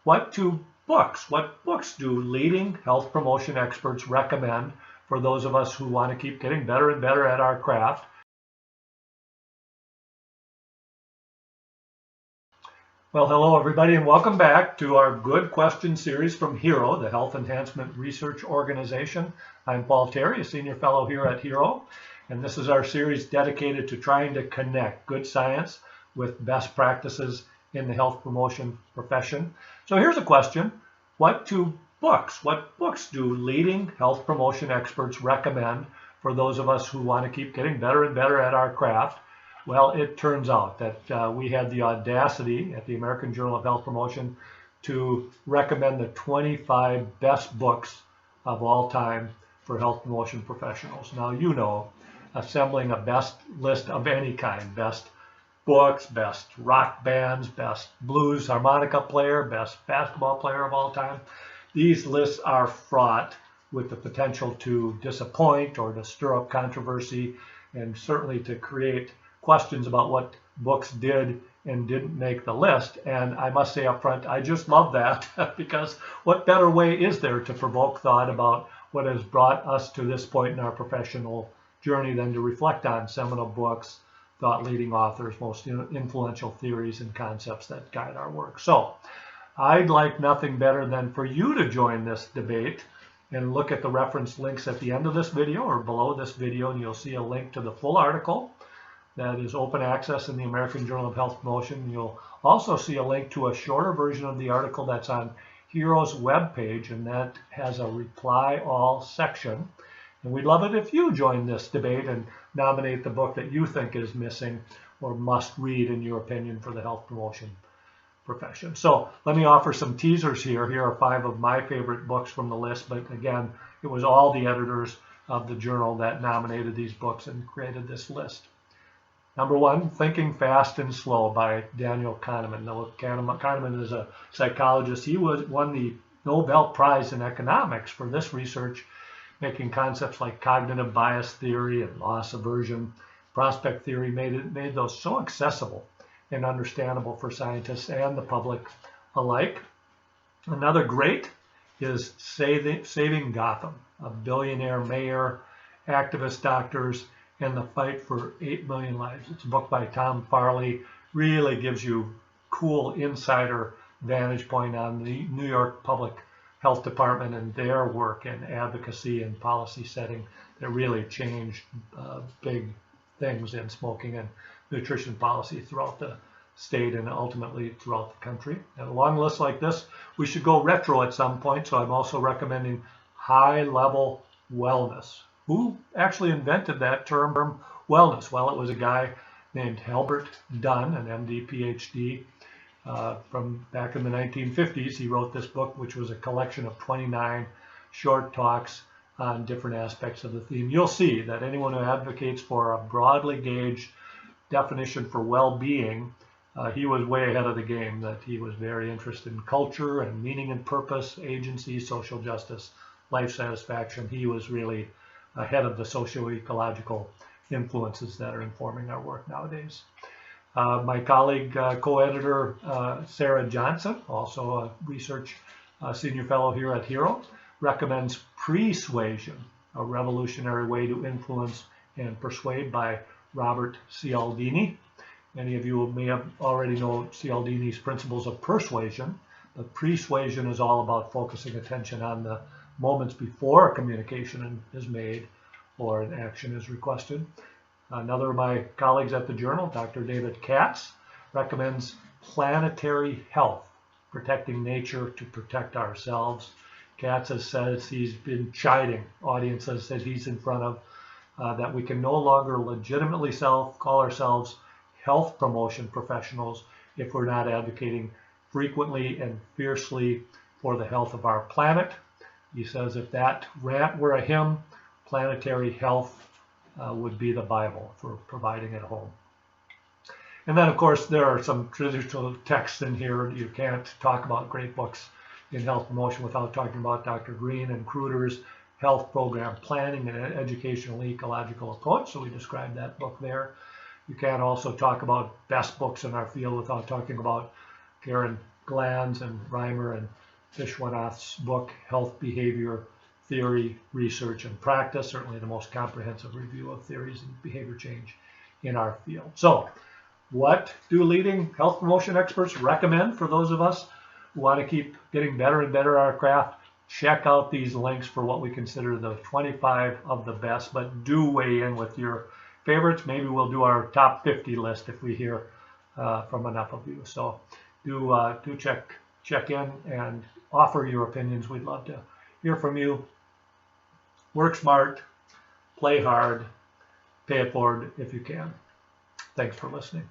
what books do leading health promotion experts recommend for those of us who want to keep getting better and better at our craft? Well, hello everybody, and welcome back to our Good Question series from HERO, the Health Enhancement Research Organization. I'm Paul Terry, a senior fellow here at HERO, and this is our series dedicated to trying to connect good science with best practices in the health promotion profession. So here's a question: what books do leading health promotion experts recommend for those of us who want to keep getting better and better at our craft? Well, it turns out that we had the audacity at the American Journal of Health Promotion to recommend the 25 best books of all time for health promotion professionals. Now, you know, assembling a best list of any kind, best books, best rock bands, best blues harmonica player, best basketball player of all time, these lists are fraught with the potential to disappoint or to stir up controversy, and certainly to create questions about what books did and didn't make the list. And I must say up front, I just love that because what better way is there to provoke thought about what has brought us to this point in our professional journey than to reflect on seminal books, thought-leading authors, most influential theories and concepts that guide our work. So I'd like nothing better than for you to join this debate and look at the reference links at the end of this video or below this video, and you'll see a link to the full article that is open access in the American Journal of Health Promotion. You'll also see a link to a shorter version of the article that's on HERO's webpage, and that has a reply all section. And we'd love it if you join this debate and nominate the book that you think is missing or must read, in your opinion, for the health promotion profession. So let me offer some teasers here. Here are 5 of my favorite books from the list, but again, it was all the editors of the journal that nominated these books and created this list. Number 1, Thinking Fast and Slow by Daniel Kahneman. Now, Kahneman is a psychologist. He won the Nobel Prize in Economics for this research, making concepts like cognitive bias theory and loss aversion, prospect theory, made those so accessible and understandable for scientists and the public alike. Another great is Saving Gotham, a billionaire mayor, activist doctors, and the fight for 8 million lives. It's a book by Tom Farley, really gives you cool insider vantage point on the New York Public Health Department and their work and advocacy and policy setting that really changed big things in smoking and nutrition policy throughout the state and ultimately throughout the country. And a long list like this, we should go retro at some point, so I'm also recommending High Level Wellness. Who actually invented that term, wellness? Well, it was a guy named Halbert Dunn, an MD, PhD, from back in the 1950s. He wrote this book, which was a collection of 29 short talks on different aspects of the theme. You'll see that anyone who advocates for a broadly gauged definition for well-being, he was way ahead of the game, that he was very interested in culture and meaning and purpose, agency, social justice, life satisfaction. He was really ahead of the socio-ecological influences that are informing our work nowadays. My colleague, co-editor Sarah Johnson, also a research senior fellow here at HERO, recommends Persuasion, a revolutionary way to influence and persuade by Robert Cialdini. Many of you may have already know Cialdini's principles of persuasion, but persuasion is all about focusing attention on the moments before a communication is made or an action is requested. Another of my colleagues at the journal, Dr. David Katz, recommends Planetary Health, Protecting Nature to Protect Ourselves. Katz has said he's been chiding audiences that he's in front of, that we can no longer legitimately call ourselves health promotion professionals if we're not advocating frequently and fiercely for the health of our planet. He says if that rant were a hymn, planetary health would be the Bible for providing at home. And then, of course, there are some traditional texts in here. You can't talk about great books in health promotion without talking about Dr. Green and Kruder's Health Program Planning and Educational Ecological Approach. So we described that book there. You can't also talk about best books in our field without talking about Karen Glanz and Reimer and Vishwanath's book, Health Behavior Theory, Research, and Practice, certainly the most comprehensive review of theories and behavior change in our field. So, what do leading health promotion experts recommend for those of us who want to keep getting better and better at our craft? Check out these links for what we consider the 25 of the best, but do weigh in with your favorites. Maybe we'll do our top 50 list if we hear from enough of you. So do check in and offer your opinions. We'd love to hear from you. Work smart, play hard, pay it forward if you can. Thanks for listening.